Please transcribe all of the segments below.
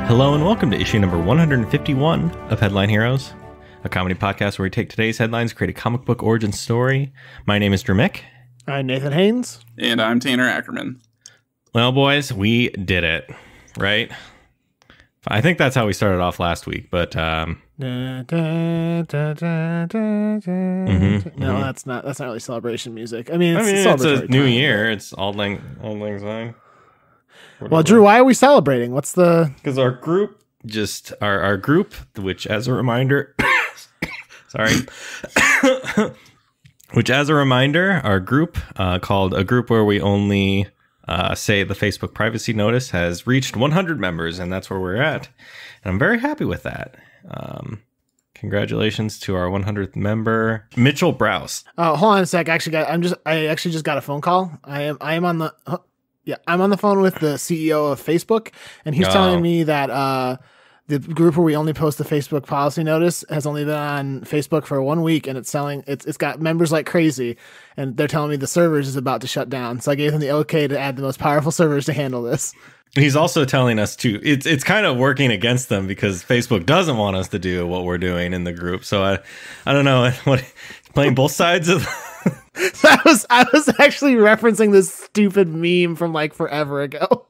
Hello and welcome to issue number 151 of Headline Heroes, a comedy podcast where we take today's headlines, create a comic book origin story. My name is Drew Mick. I'm Nathan Haynes. And I'm Tanner Ackerman. Well, boys, we did it, right? I think that's how we started off last week, but No, that's not really celebration music. I mean, it's a new year. It's Auld Lang Syne. Well, Drew, why are we celebrating? What's the... Because our group our group, which as a reminder, sorry, which as a reminder, our group called A Group Where We Only Say the Facebook Privacy Notice has reached 100 members, and that's where we're at. And I'm very happy with that. Congratulations to our 100th member, Mitchell Browse. Oh, hold on a sec. I actually just got a phone call. I'm on the phone with the CEO of Facebook, and he's telling me that the group where we only post the Facebook policy notice has only been on Facebook for 1 week, and it's got members like crazy, and they're telling me the servers is about to shut down. So I gave them the okay to add the most powerful servers to handle this. He's also telling us to, it's kind of working against them because Facebook doesn't want us to do what we're doing in the group. So I don't know, what, playing both sides of I was actually referencing this stupid meme from like forever ago.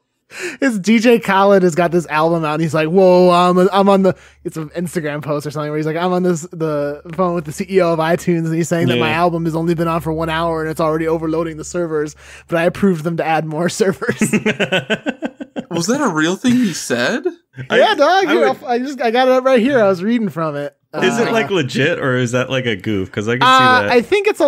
It's DJ Khaled has got this album out and he's like, whoa, I'm on it's an Instagram post or something where he's like, I'm on the phone with the CEO of iTunes and he's saying that my album has only been on for 1 hour and it's already overloading the servers, but I approved them to add more servers. Was that a real thing he said? Yeah, dog. I got it up right here. I was reading from it. Is it like legit or is that like a goof? Because I can see that. I think it's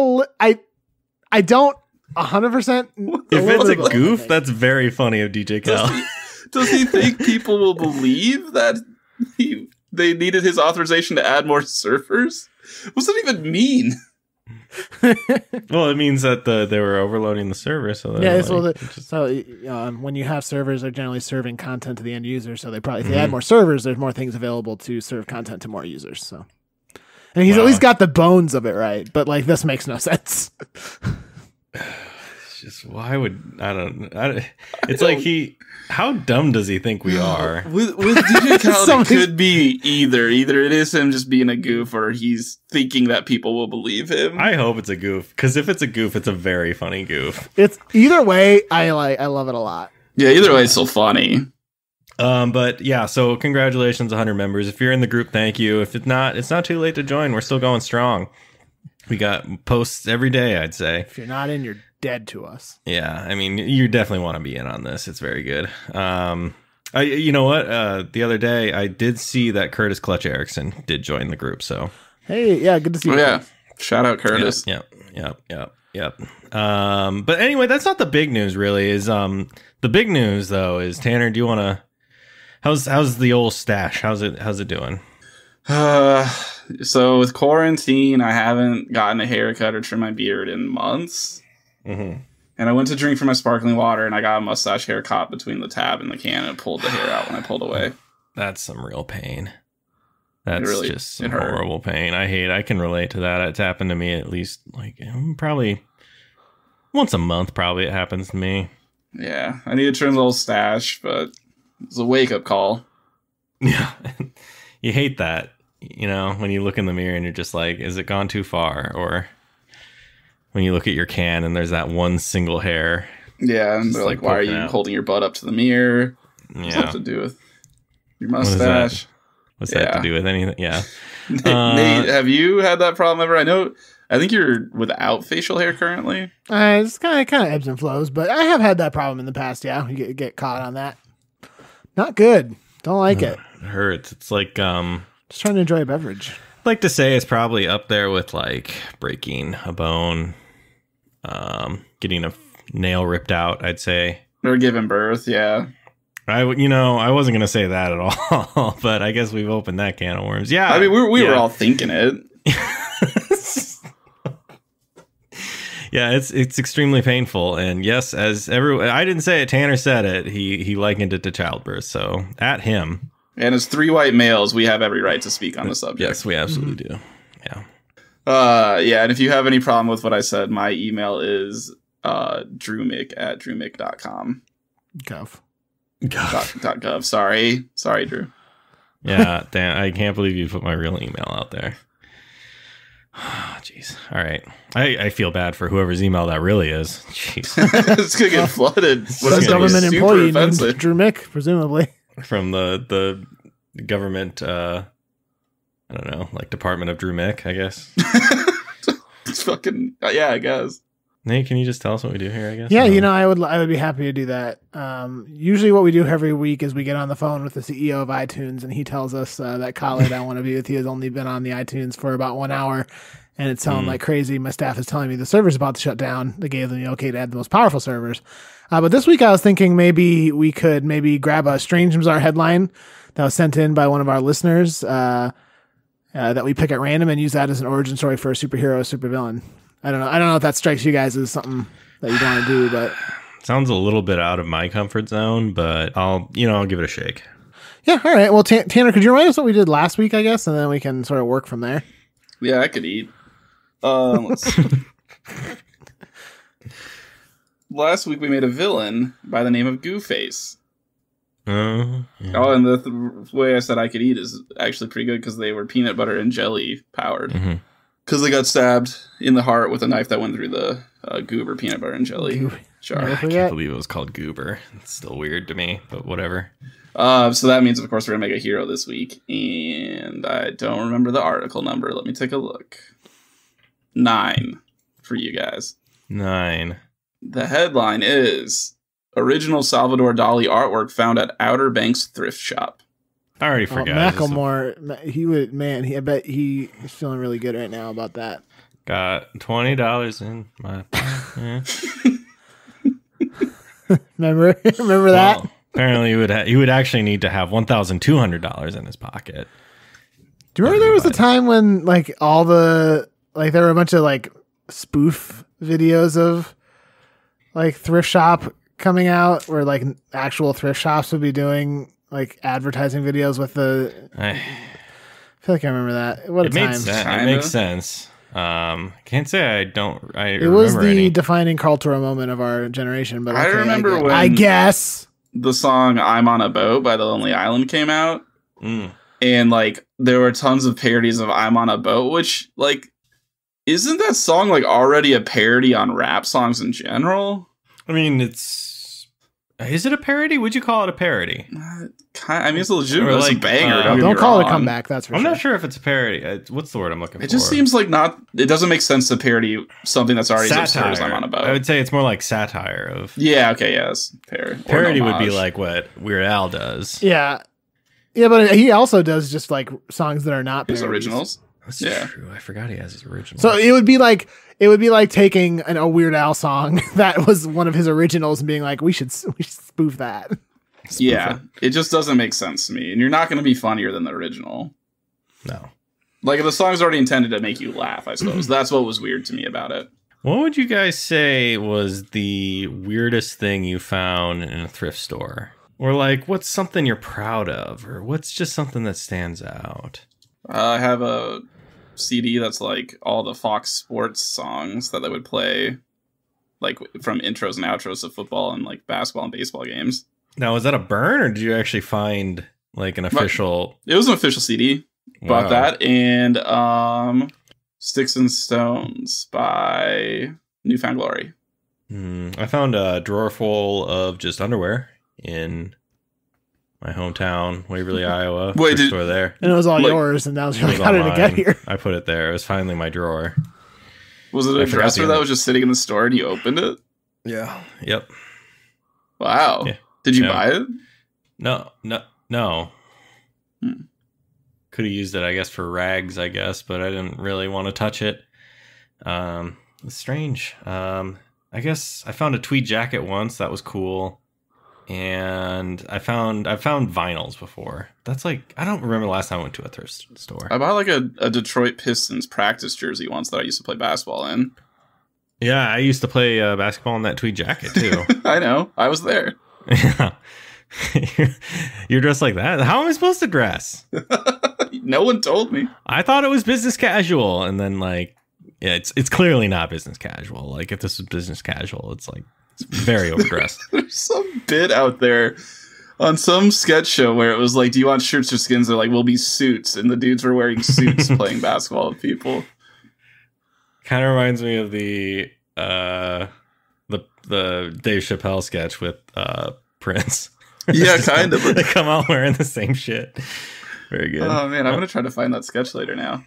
I don't 100%. If it's a goof, that's very funny of DJ Khaled. Does he think people will believe that they needed his authorization to add more servers? What does that even mean? Well, it means that they were overloading the server. So when you have servers, they're generally serving content to the end user. So they probably if they add more servers, there's more things available to serve content to more users. So, and he's at least got the bones of it right. But like this makes no sense. It's just why would it's like how dumb does he think we are? With DJ Khaled, it could be either it is him just being a goof or he's thinking that people will believe him. I hope it's a goof, because if it's a goof, it's a very funny goof. It's either way. I love it a lot. Yeah, either way, it's so funny. But yeah, so congratulations, 100 members. If you're in the group, thank you. If it's not too late to join. We're still going strong. We got posts every day, I'd say. If you're not in, you're dead to us. Yeah, I mean, you definitely want to be in on this. It's very good. You know what? The other day, I did see that Curtis Clutch Erickson did join the group. So hey, yeah, good to see you. Yeah, shout out Curtis. Yep. But anyway, that's not the big news, really. The big news though is, Tanner, do you want to? How's the old stash? How's it doing? So with quarantine, I haven't gotten a haircut or trimmed my beard in months. Mm-hmm. And I went to drink from my sparkling water, and I got a mustache hair caught between the tab and the can, and pulled the hair out when I pulled away. That's some real pain. That's just some horrible pain. I can relate to that. It's happened to me at least like probably once a month. Probably it happens to me. Yeah, I need to trim the old stash, but it's a wake up call. Yeah, you hate that. You know, when you look in the mirror and you're just like, is it gone too far? Or when you look at your can and there's that one single hair. Yeah, and they're like, why are you holding your butt up to the mirror? What's that to do with your mustache? What's that to do with anything? Yeah. Nate, have you had that problem ever? I think you're without facial hair currently. It's kind of ebbs and flows, but I have had that problem in the past. Yeah, you get caught on that. Not good. Don't like it. It hurts. It's like just trying to enjoy a beverage. I'd like to say it's probably up there with like breaking a bone, getting a nail ripped out, I'd say. Or giving birth, yeah. I wasn't going to say that at all, but I guess we've opened that can of worms. Yeah. I mean, we were all thinking it. Yeah, it's extremely painful. And yes, I didn't say it, Tanner said it. He likened it to childbirth. So at him. And as 3 white males, we have every right to speak on the subject. Yes, we absolutely do. Yeah. Yeah, and if you have any problem with what I said, my email is drewmick@drewmick.com. Go. .gov. Sorry, Drew. Yeah, damn, I can't believe you put my real email out there. Jeez. All right. I feel bad for whoever's email that really is. Jeez. It's going to get flooded. What a government employee named Drew Mick, presumably. From the government, I don't know, like Department of Drew Mick, I guess. It's fucking, yeah, I guess. Nate, can you just tell us what we do here, I guess? Yeah, I would be happy to do that. Usually what we do every week is we get on the phone with the CEO of iTunes, and he tells us that Khaled, I Want to Be With You, has only been on the iTunes for about 1 hour, and it's selling like crazy. My staff is telling me the server's about to shut down. They gave them the okay to add the most powerful servers. But this week I was thinking maybe we could grab a Strange and Bizarre headline that was sent in by one of our listeners that we pick at random and use that as an origin story for a superhero or supervillain. I don't know if that strikes you guys as something that you'd want to do, but sounds a little bit out of my comfort zone, but I'll give it a shake. Yeah. All right. Well, Tanner, could you remind us what we did last week, I guess, and then we can sort of work from there. Yeah, I could eat. Let's see. Last week we made a villain by the name of Gooface. Yeah. Oh, and the way I said I could eat is actually pretty good because they were peanut butter and jelly powered. Mm-hmm. Because they got stabbed in the heart with a knife that went through the goober peanut butter and jelly jar. I can't believe it was called goober. It's still weird to me, but whatever. So that means, of course, we're going to make a hero this week. And I don't remember the article number. Let me take a look. 9 for you guys. 9. The headline is Original Salvador Dali Artwork Found at Outer Banks Thrift Shop. I already forgot. Macklemore, I bet he is feeling really good right now about that. Got $20 in my pocket. Remember that? Well, apparently, he would actually need to have $1,200 in his pocket. Do you remember there was a time when there were a bunch of spoof videos of thrift shop coming out, where actual thrift shops would be doing advertising videos with I feel like I remember that. What a time. It makes sense. Can't say I don't. It was the defining cultural moment of our generation. But I remember when I guess the song "I'm on a Boat" by The Lonely Island came out, and there were tons of parodies of "I'm on a Boat," which isn't that song already a parody on rap songs in general? I mean, is it a parody? Would you call it a parody? I mean, it's a legitimate it's a banger. Don't call it a comeback. That's for sure. I'm not sure if it's a parody. What's the word I'm looking for? It just seems like not. It doesn't make sense to parody something that's already as absurd as I'm on a boat. I would say it's more like satire of. Yeah. Okay. Yes. Parody would be like what Weird Al does. Yeah. Yeah, but he also does just songs that are not parodies. His originals. That's true. I forgot he has his originals. So it would be like taking a Weird Al song that was one of his originals and being like, we should spoof that. It just doesn't make sense to me. And you're not going to be funnier than the original. No. The song's already intended to make you laugh, I suppose. That's what was weird to me about it. What would you guys say was the weirdest thing you found in a thrift store? Or what's something you're proud of? Or what's just something that stands out? I have a CD that's all the Fox Sports songs that they would play from intros and outros of football and basketball and baseball games. Now, was that a burn, or did you actually find an official? It was an official CD. Wow. Bought that, and Sticks and Stones by Newfound Glory. I found a drawer full of just underwear in my hometown, Waverly, Iowa. Wait, store there. And it was all yours, and now how did it get here? I put it there. It was finally my drawer. Was it a dresser that was just sitting in the store and you opened it? Yeah. Yep. Wow. Yeah. Did you buy it? No. Could have used it, I guess, for rags, but I didn't really want to touch it. It's strange. I guess I found a tweed jacket once. That was cool. And I found vinyls before. That's I don't remember the last time I went to a thrift store. I bought a Detroit Pistons practice jersey once that I used to play basketball in. Yeah, I used to play basketball in that tweed jacket too. I know. I was there. Yeah. You're dressed like that? How am I supposed to dress? No one told me. I thought it was business casual, and then it's clearly not business casual. If this was business casual, it's very overdressed. There's some bit out there on some sketch show where it was like, do you want shirts or skins? They're like, we'll be suits. And the dudes were wearing suits playing basketball with people. Kind of reminds me of the Dave Chappelle sketch with Prince. Yeah, kind of. They come out wearing the same shit. Very good. Oh man, I'm gonna try to find that sketch later now.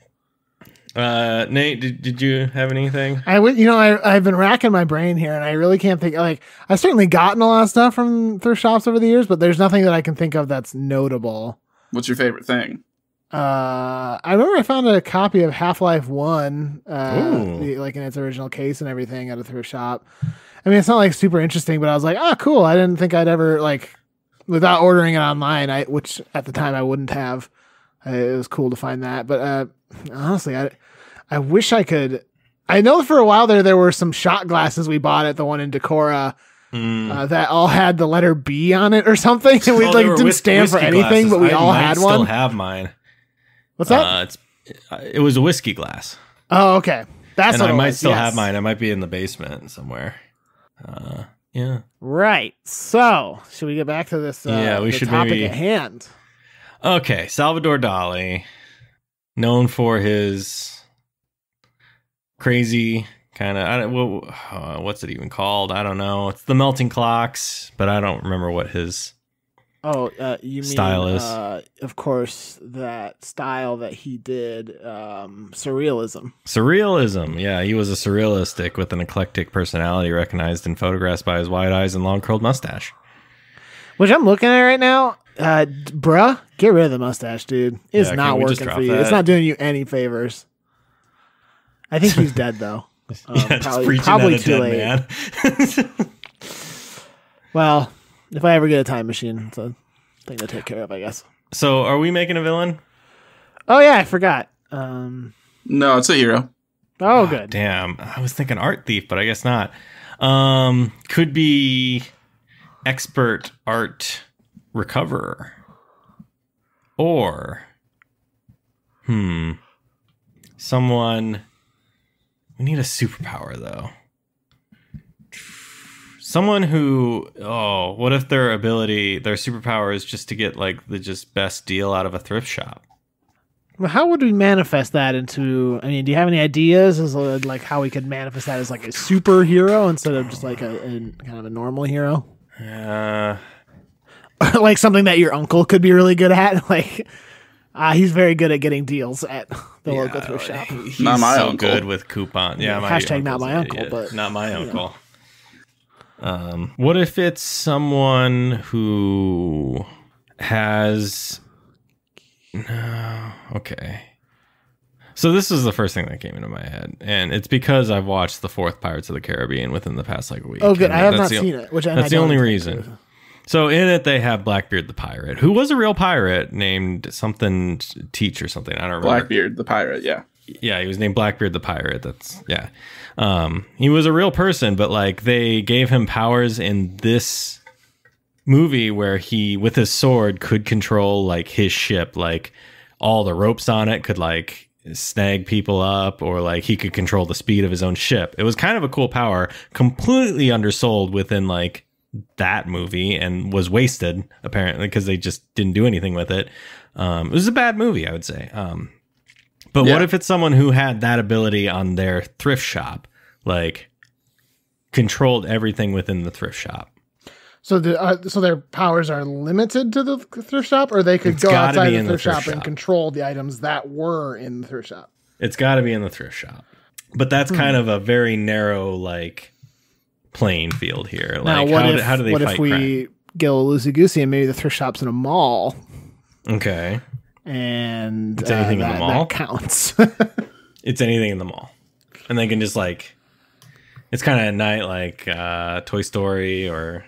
Nate, did you have anything? I've been racking my brain here, and I really can't think. Like, I've certainly gotten a lot of stuff from thrift shops over the years, but there's nothing that I can think of that's notable. What's your favorite thing? I remember I found a copy of Half-Life 1, like in its original case and everything, at a thrift shop. I mean, it's not like super interesting, but I was like, oh, cool. I didn't think I'd ever, like, without ordering it online, which at the time I wouldn't have. It was cool to find that. But honestly, I wish I could. I know for a while there were some shot glasses we bought at the one in Decorah that all had the letter B on it or something. And we didn't stand for anything, but we all had one. I still have mine. What's that? It was a whiskey glass. Oh, okay. That's what I might still have mine. I might be in the basement somewhere. Yeah. Right. So, should we get back to this? We should topic at hand. Okay, Salvador Dali, known for his crazy kind of, what's it even called? I don't know. It's the melting clocks, but I don't remember what his you style mean, is. Of course, that style that he did, surrealism. Surrealism, yeah. He was a surrealistic with an eclectic personality recognized in photographs by his wide eyes and long curled mustache. Which I'm looking at right now. Bruh, get rid of the mustache, dude. It's not working for you. That? It's not doing you any favors. I think he's dead, though. Probably too late. Man. Well, if I ever get a time machine, it's a thing to take care of, I guess. So, are we making a villain? Oh, yeah, I forgot. No, it's a hero. Oh, good. Damn. I was thinking art thief, but I guess not. Could be expert art recoverer. Or, someone... We need a superpower, though. Someone who... Oh, what if their superpower is just to get, like, the just best deal out of a thrift shop? Well, how would we manifest that into... I mean, do you have any ideas as like how we could manifest that as like a superhero instead of just like a kind of a normal hero? Like something that your uncle could be really good at. Like, he's very good at getting deals at the local thrift shop. He's not my uncle. Good with coupon. Yeah, hashtag not my uncle, but not my uncle. What if it's someone who has... No, okay. So this is the first thing that came into my head, and it's because I've watched the fourth Pirates of the Caribbean within the past like week. Oh, good. I have not seen it. That's the only reason. So in it, they have Blackbeard the pirate, who was a real pirate named something Teach or something. I don't remember. Blackbeard the pirate, yeah. Yeah, he was named Blackbeard the pirate. He was a real person, but like they gave him powers in this movie where he, with his sword, could control like his ship, like all the ropes on it could like snag people up, or like he could control the speed of his own ship. It was kind of a cool power, completely undersold within like that movie and was wasted apparently because they just didn't do anything with it. It was a bad movie, I would say. But what if it's someone who had that ability on their thrift shop, like controlled everything within the thrift shop? So their powers are limited to the thrift shop, or they could go outside the thrift shop and control the items that were in the thrift shop? It's got to be in the thrift shop. But that's kind of a very narrow, like, playing field here. Like, now, how do they fight crime? What if we go loosey-goosey and maybe the thrift shop's in a mall? Okay. And it's anything in the mall? That counts. It's anything in the mall. And they can just, like... It's kind of at night, like Toy Story or...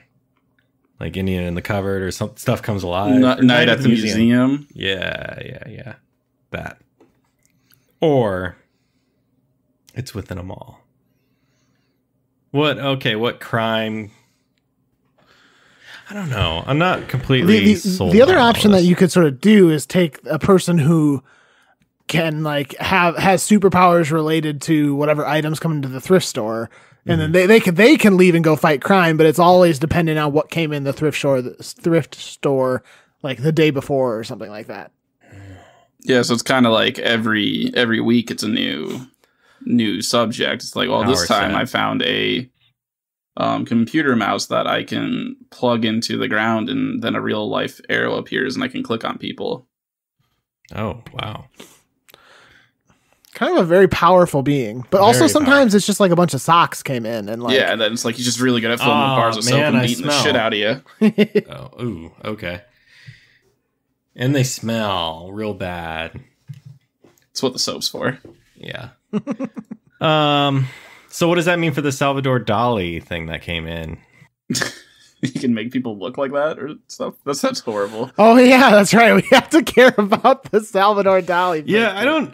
Like Indian in the Cupboard or some stuff comes alive. Night at the museum. Yeah. That. Or it's within a mall. What crime? I don't know. I'm not completely sold. The other option that you could sort of do is take a person who can like has superpowers related to whatever items come into the thrift store, and then they can leave and go fight crime, but it's always dependent on what came in the thrift store like the day before or something like that. Yeah, so it's kind of like every week it's a new subject. It's like, well, this time I found a computer mouse that I can plug into the ground, and then a real life arrow appears, and I can click on people. Oh, wow. Kind of a very powerful being, but also sometimes it's just like a bunch of socks came in and like, yeah, and then it's like he's just really good at filling with bars of soap and beating the shit out of you. Ooh, okay. And they smell real bad. That's what the soap's for. Yeah. So what does that mean for the Salvador Dali thing that came in? You can make people look like that or stuff. That sounds horrible. Oh yeah, that's right. We have to care about the Salvador Dali thing. Yeah,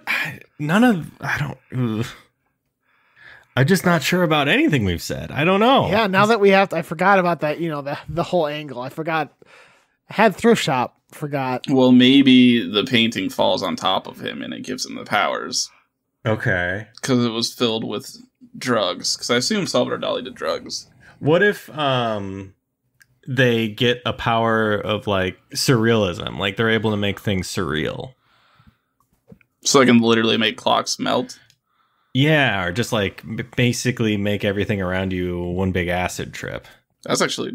I'm just not sure about anything we've said. I don't know. Yeah, now that we have to, I forgot about that, the whole angle. I forgot. I had thrift shop, forgot. Well, maybe the painting falls on top of him and it gives him the powers. Okay. Because it was filled with drugs. Because I assume Salvador Dali did drugs. What if they get a power of like surrealism? Like they're able to make things surreal. So I can literally make clocks melt? Yeah, or just like basically make everything around you one big acid trip. That's actually...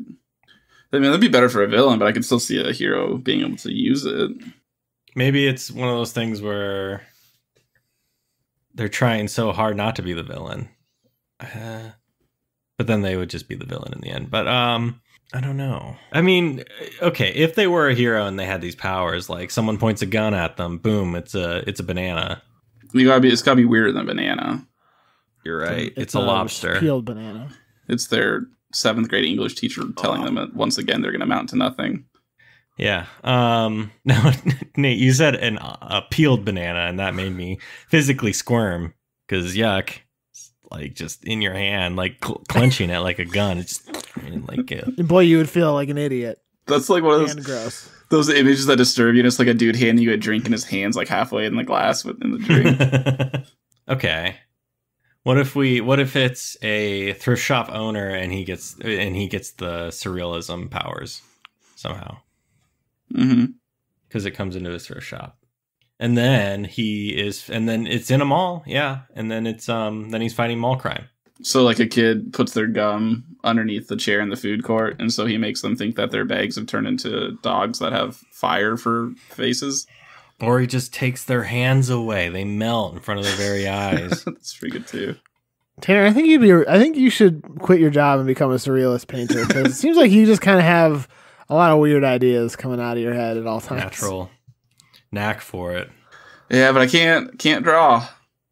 I mean, that'd be better for a villain, but I can still see a hero being able to use it. Maybe it's one of those things where they're trying so hard not to be the villain. But then they would just be the villain in the end. But I don't know. I mean, okay, if they were a hero and they had these powers, like someone points a gun at them, boom, it's a banana. It's gotta be weirder than a banana. You're right. It's a lobster. Peeled banana. It's their 7th grade English teacher telling them that once again they're going to amount to nothing. Yeah. Now, Nate, you said a peeled banana, and that made me physically squirm because yuck, it's like just in your hand, like clenching it like a gun. It's just, like and boy, you would feel like an idiot. That's like one of those images that disturb you. And it's like a dude handing you a drink in his hands, like halfway in the glass within the drink. Okay. What if it's a thrift shop owner and he gets the surrealism powers somehow? Mm-hmm. Because it comes into his thrift shop, and then it's in a mall, yeah, and then then he's fighting mall crime. So like a kid puts their gum underneath the chair in the food court, and so he makes them think that their bags have turned into dogs that have fire for faces. Or he just takes their hands away. They melt in front of their very eyes. That's pretty good too. Tanner, I think you should quit your job and become a surrealist painter, because it seems like you just kind of have a lot of weird ideas coming out of your head at all times. Natural knack for it. Yeah, but I can't draw.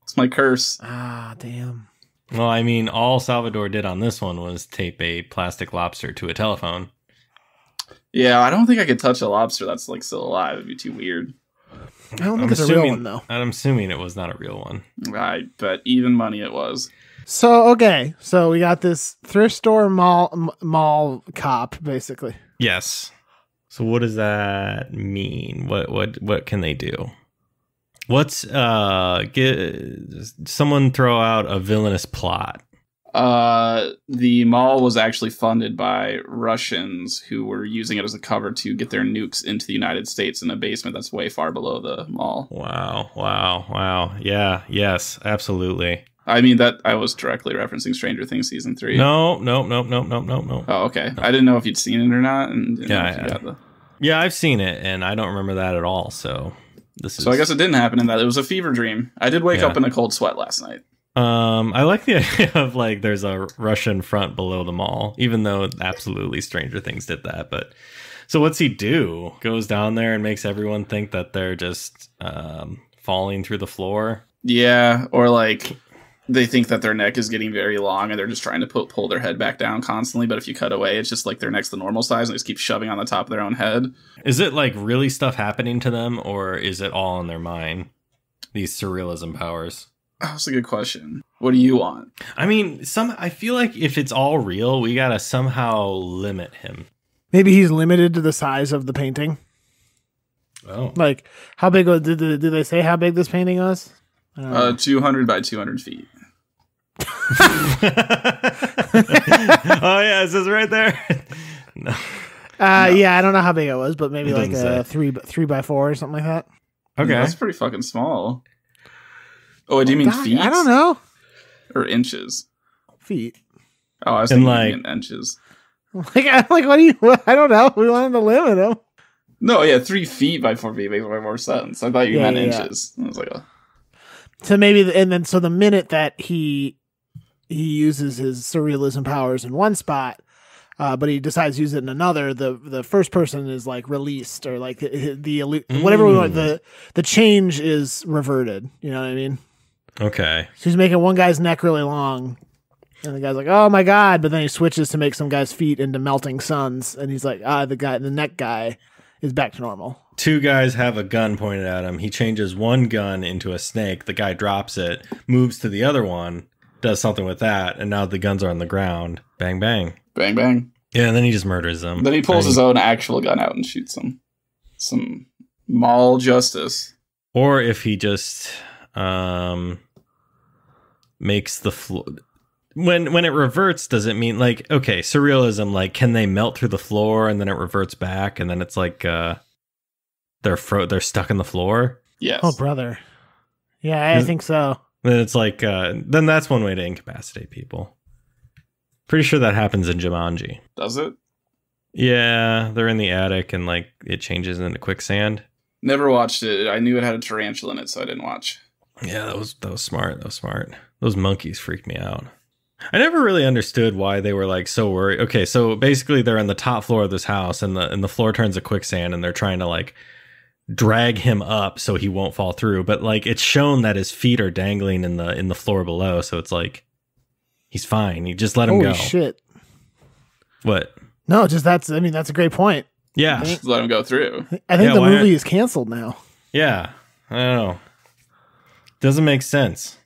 It's my curse. Ah, damn. Well, I mean, all Salvador did on this one was tape a plastic lobster to a telephone. Yeah, I don't think I could touch a lobster that's like still alive. It'd be too weird. I don't think it's a real one, though. I'm assuming it was not a real one. Right, but even money it was. So, okay. So we got this thrift store mall cop, basically. Yes. So what does that mean? What can they do? Someone throw out a villainous plot. The mall was actually funded by Russians who were using it as a cover to get their nukes into the United States in a basement that's way far below the mall. Wow. Yeah, yes, absolutely. I mean, that I was directly referencing Stranger Things season 3. No. Oh, okay. No. I didn't know if you'd seen it or not. Yeah, I've seen it, and I don't remember that at all. So I guess it didn't happen in that. It was a fever dream. I did wake up in a cold sweat last night. I like the idea of like there's a Russian front below the mall, even though absolutely Stranger Things did that. But so what's he do? Goes down there and makes everyone think that they're just falling through the floor. Yeah, or like they think that their neck is getting very long and they're just trying to pull their head back down constantly. But if you cut away, it's just like their neck's the normal size and they just keep shoving on the top of their own head. Is it like really stuff happening to them, or is it all in their mind? These surrealism powers. Oh, that's a good question. What do you want? I mean, I feel like if it's all real, we gotta somehow limit him. Maybe he's limited to the size of the painting. Oh. Like, how big was, did they say how big this painting was? 200 by 200 feet. Oh yeah, it says right there. No. Yeah, I don't know how big it was, but maybe It like doesn't a 3 by 4 or something like that. Okay. Yeah, that's pretty fucking small. Oh, do you mean feet? I don't know. Or inches? Feet. Oh, I was And, thinking in inches. Like, what do you? I don't know. We wanted to limit them. No, yeah, 3 feet by 4 feet makes way more sense. I thought you meant Yeah. inches. I was like, oh. So maybe, and then so the minute that he uses his surrealism powers in one spot, but he decides to use it in another, the first person is like released, or like whatever we want. The change is reverted. You know what I mean? Okay. So he's making one guy's neck really long, and the guy's like, "Oh my god!" But then he switches to make some guy's feet into melting suns, and he's like, the neck guy is back to normal. 2 guys have a gun pointed at him. He changes one gun into a snake. The guy drops it, moves to the other one, does something with that, and now the guns are on the ground. Bang, bang. Bang, bang. Yeah, and then he just murders them. Then he pulls his own actual gun out and shoots him. Some mall justice. Or if he just makes the floor... When it reverts, does it mean, like, okay, surrealism, like, can they melt through the floor and then it reverts back and then it's like they're stuck in the floor? Yes. Oh, brother. Yeah, I think so. Then it's like, then that's one way to incapacitate people. Pretty sure that happens in Jumanji. Does it? Yeah, they're in the attic and like it changes into quicksand. Never watched it. I knew it had a tarantula in it, so I didn't watch. Yeah, that was smart. That was smart. Those monkeys freaked me out. I never really understood why they were like so worried. Okay, so basically they're on the top floor of this house and the floor turns to quicksand and they're trying to like drag him up so he won't fall through. But like it's shown that his feet are dangling in the floor below, so it's like he's fine. You just let him go. Holy shit. What? No, just that's a great point. Yeah. Just let him go through. I think Yeah, the why movie is canceled now. Yeah. I don't know. Doesn't make sense.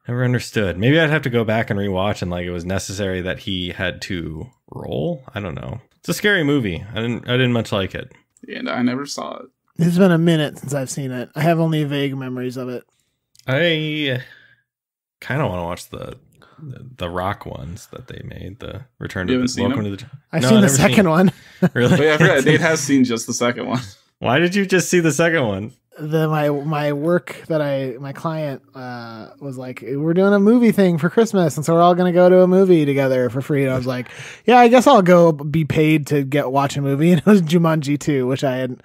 Never understood. Maybe I'd have to go back and rewatch and like it was necessary that he had to roll. I don't know. It's a scary movie. I didn't much like it. And I never saw it. It's been a minute since I've seen it. I have only vague memories of it. I kind of want to watch the rock ones that they made. The Return to the Welcome to the. I've seen the second one. Really? But yeah, I forgot. Nate has seen just the second one. Why did you just see the second one? My work that my client was like, we're doing a movie thing for Christmas, and so we're all gonna go to a movie together for free. And I was like, yeah, I guess I'll go be paid to watch a movie. And it was Jumanji 2, which I had.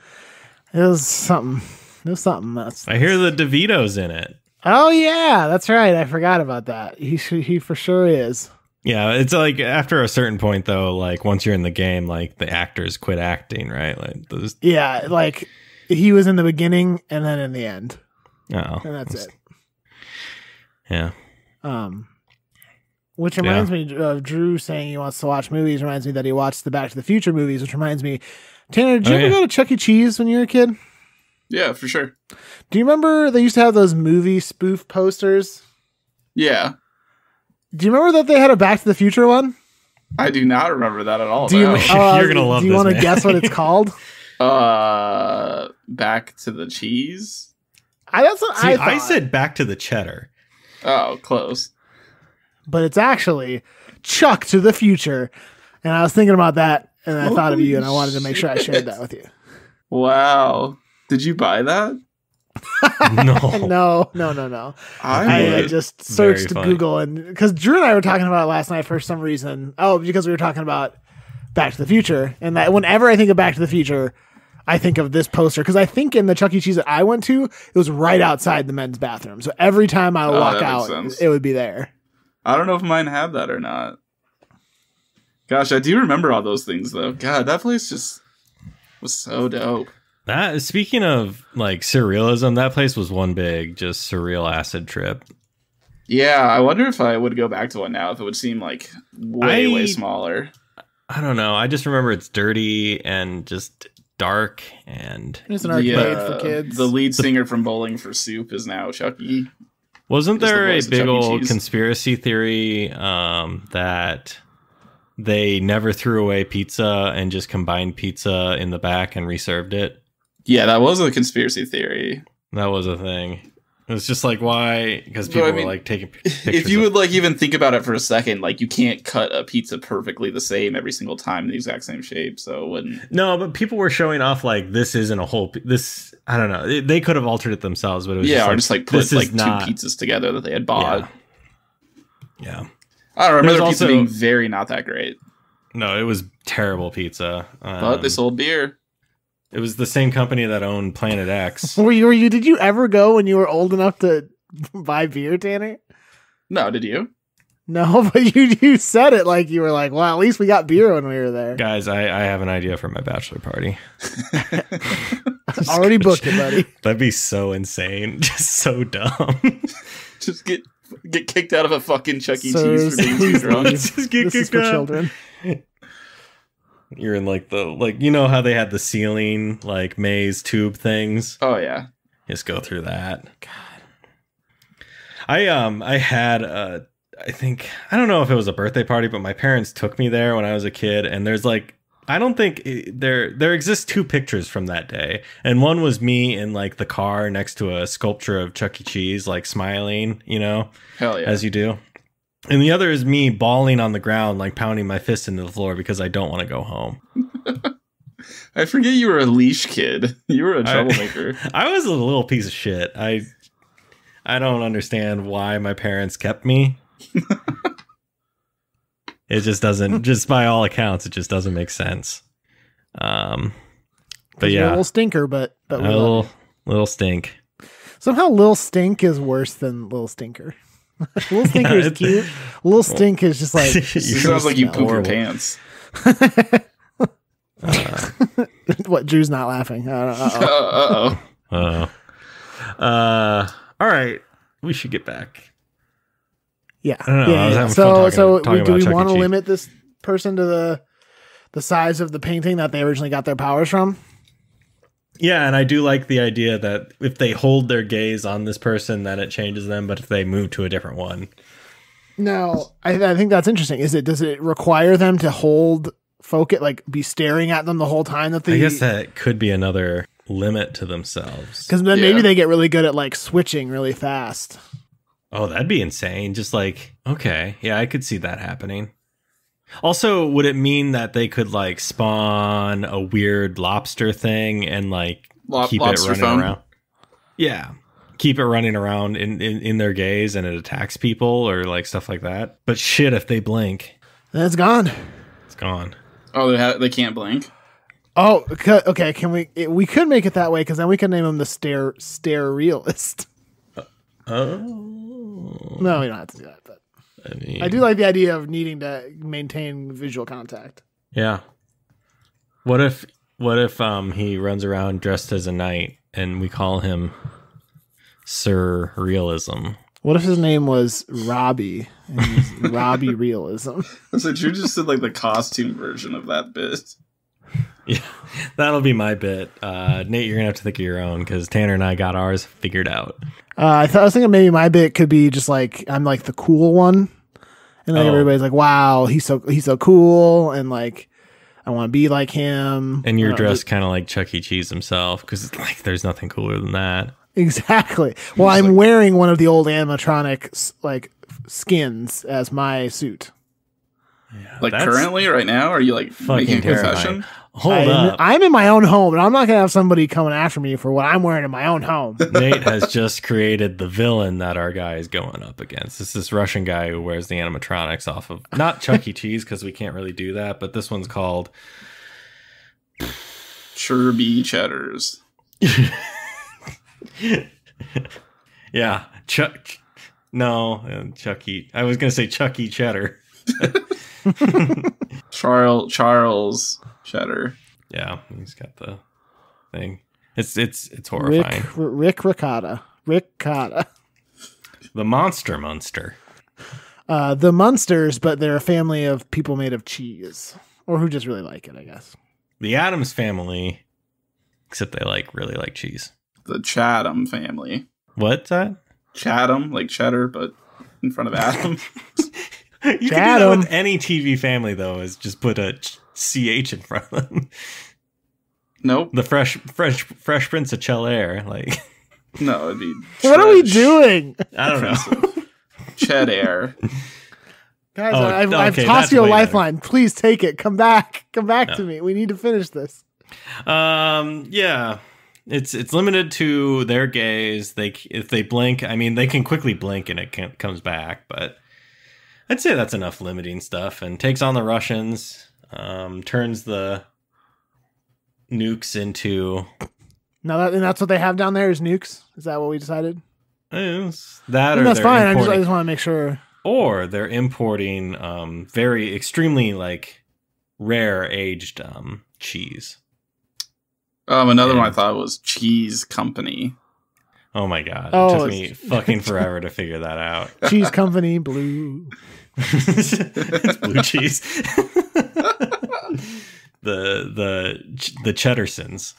It was something. I hear the DeVito's in it. Oh yeah, that's right. I forgot about that. He for sure is. Yeah, it's like after a certain point though, like once you're in the game, like the actors quit acting, right? Like those. Yeah, like he was in the beginning and then in the end. Oh, and that's it. Yeah. Which reminds me of Drew saying he wants to watch movies. Reminds me that he watched the Back to the Future movies. Which reminds me, Tanner, did you ever go to Chuck E. Cheese when you were a kid? Yeah, for sure. Do you remember they used to have those movie spoof posters? Yeah. Do you remember that they had a Back to the Future one? I do not remember that at all. You're gonna love this. Do you want to guess what it's called? Back to the Cheese. That's what I thought. I said Back to the Cheddar. Oh, close. But it's actually Chuck to the Future. And I was thinking about that, and I thought of you, and I wanted to make sure I shared that with you. Wow. Did you buy that? No. I just searched Google, and because Drew and I were talking about it last night for some reason. Oh, because we were talking about Back to the Future, and that whenever I think of Back to the Future, I think of this poster because I think in the Chuck E. Cheese that I went to, it was right outside the men's bathroom. So every time I walk out, it would be there. I don't know if mine had that or not. Gosh, I do remember all those things though. God, that place just was so dope. That speaking of like surrealism, that place was one big just surreal acid trip. Yeah, I wonder if I would go back to one now if it would seem like way smaller. I don't know. I just remember it's dirty and just dark and it's an arcade for kids. The lead singer from Bowling for Soup is now Chucky. Wasn't there a big old conspiracy theory that they never threw away pizza and just combined pizza in the back and reserved it? Yeah, that was a conspiracy theory. That was a thing. It was just like, why? Because people were like taking pictures. If you would like even think about it for a second, like you can't cut a pizza perfectly the same every single time in the exact same shape, so it wouldn't. No, but people were showing off like this isn't a whole. This I don't know. They could have altered it themselves, but it was just like put like two pizzas together that they had bought. Yeah. I don't remember the pizza being very not that great. No, it was terrible pizza. But they sold beer. It was the same company that owned Planet X. Were you? Did you ever go when you were old enough to buy beer, Tanner? No, did you? No, but you said it like you were like, well, at least we got beer when we were there. Guys, I have an idea for my bachelor party. Already booked it, buddy. That'd be so insane. Just so dumb. Just get kicked out of a fucking Chuck E. Cheese for being too drunk. Just get kicked out. Children. You're in like you know how they had the ceiling like maze tube things? Oh yeah. Just go through that. God. I had I think I don't know if it was a birthday party, but my parents took me there when I was a kid, and there's like I don't think there exists 2 pictures from that day, and one was me in like the car next to a sculpture of Chuck E. Cheese, like smiling, you know, hell yeah, as you do. And the other is me bawling on the ground, like pounding my fist into the floor because I don't want to go home. I forget you were a leash kid. You were a troublemaker. I was a little piece of shit. I don't understand why my parents kept me. It just doesn't. Just by all accounts, it just doesn't make sense. But yeah, a little stinker, but a little stink. Somehow, Lil Stink is worse than Lil Stinker. Little Stinker is cute. Little Stink is just like... It sounds like you poop your pants. What? Drew's not laughing. Uh-oh. All right. We should get back. Yeah. I don't know. Yeah. So do we want to limit this person to the size of the painting that they originally got their powers from? Yeah, and I do like the idea that if they hold their gaze on this person, then it changes them. But if they move to a different one, no, I think that's interesting. Does it require them to hold focus, like be staring at them the whole time? I guess that could be another limit to themselves. Because then maybe they get really good at like switching really fast. Oh, that'd be insane. Just like, okay, yeah, I could see that happening. Also, would it mean that they could like spawn a weird lobster thing and like keep it running around? Yeah. Keep it running around in their gaze and it attacks people or like stuff like that. But shit, if they blink, then it's gone. It's gone. Oh, they can't blink? Oh, okay. Can we could make it that way because then we can name him the stare realist. Oh. No, we don't have to do that, but I do like the idea of needing to maintain visual contact. Yeah. What if he runs around dressed as a knight and we call him Sir Realism? What if his name was Robbie and he's Robbie Realism? So Drew just did like the costume version of that bit. Yeah, that'll be my bit. Nate, you're gonna have to think of your own because Tanner and I got ours figured out. I was thinking maybe my bit could be just like I'm like the cool one, and like everybody's like, "Wow, he's so cool," and like I want to be like him. And you're dressed kind of like Chuck E. Cheese himself because like there's nothing cooler than that. Exactly. Well, I'm wearing one of the old animatronic like skins as my suit. Yeah, like currently, right now, are you like making a confession? Hold up. I'm in my own home, and I'm not going to have somebody coming after me for what I'm wearing in my own home. Nate has just created the villain that our guy is going up against. This Russian guy who wears the animatronics off of, not Chuck E. Cheese, because we can't really do that, but this one's called... Chirby Cheddars. Yeah. Chucky. I was going to say Chucky Cheddar. Charles Cheddar. Yeah, he's got the thing. It's horrifying. Rick Ricotta. The Munster. The Munsters, but they're a family of people made of cheese, or who just really like it, I guess. The Addams family, except they really like cheese. The Chatham family. What's that? Chatham, like cheddar, but in front of Adam. You can do that with any TV family, though, is just put a CH in front of them. Nope. The Fresh Prince of Bel-Air. Like, no, it'd be. What are we doing? I don't know. Cheddar. Guys, I've tossed you a lifeline. Better. Please take it. Come back to me. We need to finish this. Yeah. It's limited to their gaze. If they blink, I mean, they can quickly blink and it comes back. But I'd say that's enough limiting stuff. And takes on the Russians. Turns the nukes into. No, that's what they have down there is nukes. Is that what we decided? That or that's fine. I just want to make sure. Or they're importing very extremely like rare aged cheese. Another one I thought was Cheese Company. Oh my god! It took me fucking forever to figure that out. Cheese Company, blue. It's blue cheese. the Cheddarsons.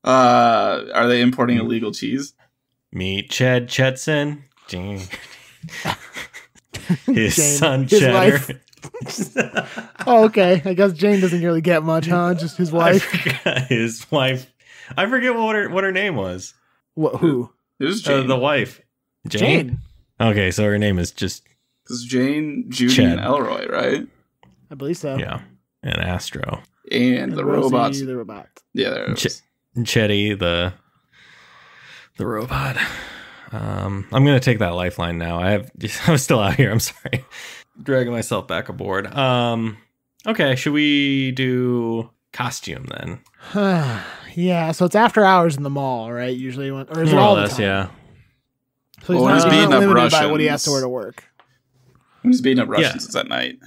Are they importing illegal cheese? Meet Chetson. His Jane, son his Cheddar. Oh, okay. I guess Jane doesn't really get much, huh? Just his wife. His wife. I forget what her name was. What? Who? It was Jane. The wife. Jane. Okay, so her name is just. Because Jane, Judy, Ched. and Elroy, right? I believe so. Yeah, and Astro. And the Rosie, robots. the robot. Yeah, there it is. Chetty, the robot. I'm gonna take that lifeline now. I'm still out here. I'm sorry, dragging myself back aboard. Okay, should we do costume then? Yeah, so it's after hours in the mall, right? Usually, or is it More all or the less? time? Yeah. So he's Well, not, he's beating up limited by what he has Russians. to wear to work. When he's beating up Russians, it's at night.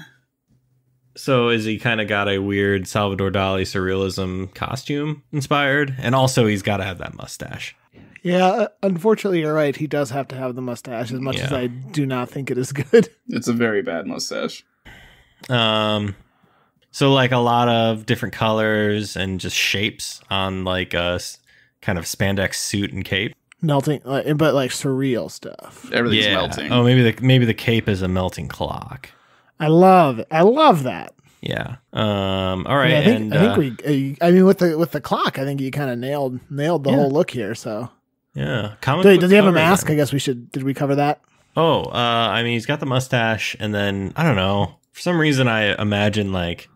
So is he kind of got a weird Salvador Dali surrealism costume inspired, and also he's got to have that mustache. Yeah, unfortunately, you're right. He does have to have the mustache, as much as I do not think it is good. It's a very bad mustache. So like a lot of different colors and just shapes on like a kind of spandex suit and cape. Melting, but like surreal stuff. Everything's melting. Oh, maybe the cape is a melting clock. I love that. Yeah. All right. Yeah, I think we. I mean, with the clock, I think you kind of nailed the whole look here. So yeah. Does he have a mask? I guess we should. Did we cover that? Oh, I mean, he's got the mustache, and then I don't know. For some reason, I imagine like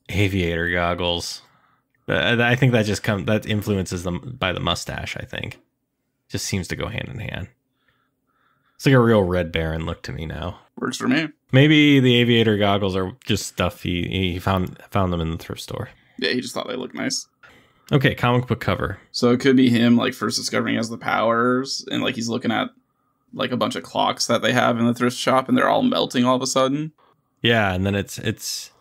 aviator goggles. I think that influences them by the mustache. I think just seems to go hand in hand. It's like a real Red Baron look to me now. Works for me. Maybe the aviator goggles are just stuff he found them in the thrift store. Yeah, he just thought they looked nice. Okay, comic book cover. So it could be him like first discovering he has the powers, and like he's looking at like a bunch of clocks that they have in the thrift shop, and they're all melting all of a sudden. Yeah, and then it's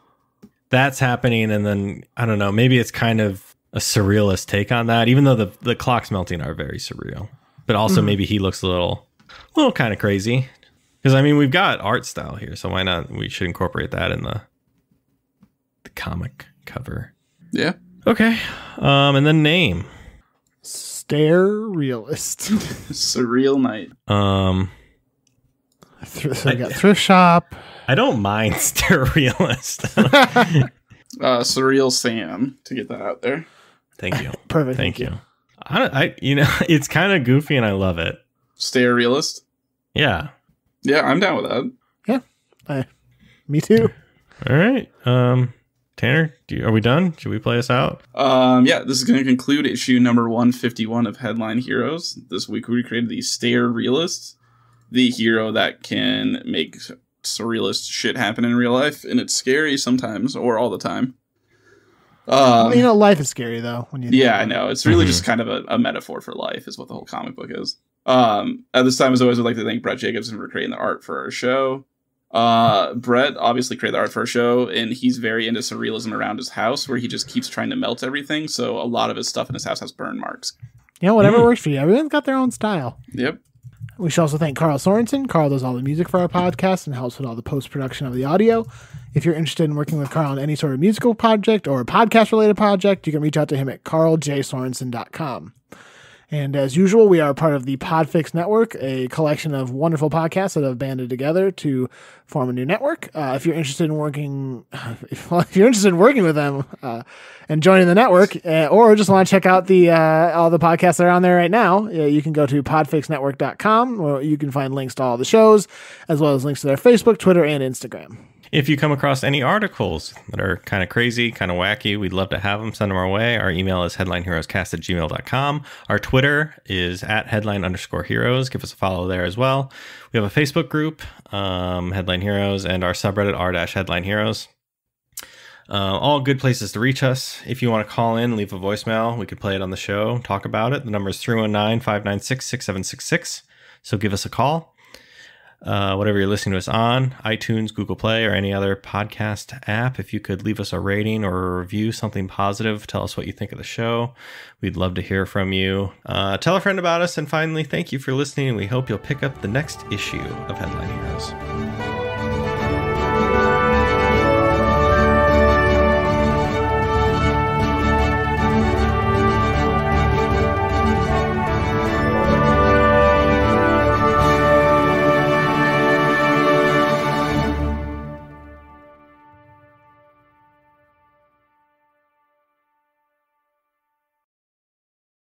that's happening, and then I don't know, maybe it's kind of a surrealist take on that, even though the clocks melting are very surreal. But also maybe he looks a little kind of crazy. Because I mean, we've got art style here, so why not? We should incorporate that in the comic cover. Yeah. Okay. And then name. Stare realist. Surreal night. So we got thrift shop. I don't mind Sterealist. Surreal Sam, to get that out there. Thank you. Perfect. Thank you. It's kind of goofy and I love it. Stay realist. Yeah. Yeah, I'm down with that. Yeah. Me too. All right. Tanner, are we done? Should we play us out? Yeah, this is going to conclude issue number 151 of Headline Heroes. This week we created the Stare Realist, the hero that can make surrealist shit happen in real life, and it's scary sometimes, or all the time. Life is scary though. I know. It's really just kind of a metaphor for life, is what the whole comic book is. At this time, as always, I'd like to thank Brett Jacobson for creating the art for our show. Brett obviously created the art for our show, and he's very into surrealism around his house, where he just keeps trying to melt everything. So a lot of his stuff in his house has burn marks. Whatever works for you. Everyone's got their own style. Yep. We should also thank Carl Sorensen. Carl does all the music for our podcast and helps with all the post-production of the audio. If you're interested in working with Carl on any sort of musical project or podcast-related project, you can reach out to him at carljsorensen.com. And as usual, we are part of the PodFix Network, a collection of wonderful podcasts that have banded together to form a new network. If you're interested in working, with them and joining the network, or just want to check out the all the podcasts that are on there right now, you can go to podfixnetwork.com, where you can find links to all the shows, as well as links to their Facebook, Twitter, and Instagram. If you come across any articles that are kind of crazy, kind of wacky, we'd love to have them. Send them our way. Our email is headlineheroescast@gmail.com. Our Twitter is @headline_heroes. Give us a follow there as well. We have a Facebook group, Headline Heroes, and our subreddit r-headline heroes. All good places to reach us. If you want to call in, leave a voicemail. We could play it on the show, talk about it. The number is 319-596-6766. So give us a call. Whatever you're listening to us on, iTunes, Google Play, or any other podcast app, if you could leave us a rating or a review, something positive, tell us what you think of the show. We'd love to hear from you. Tell a friend about us, and finally, thank you for listening, and we hope you'll pick up the next issue of Headline Heroes.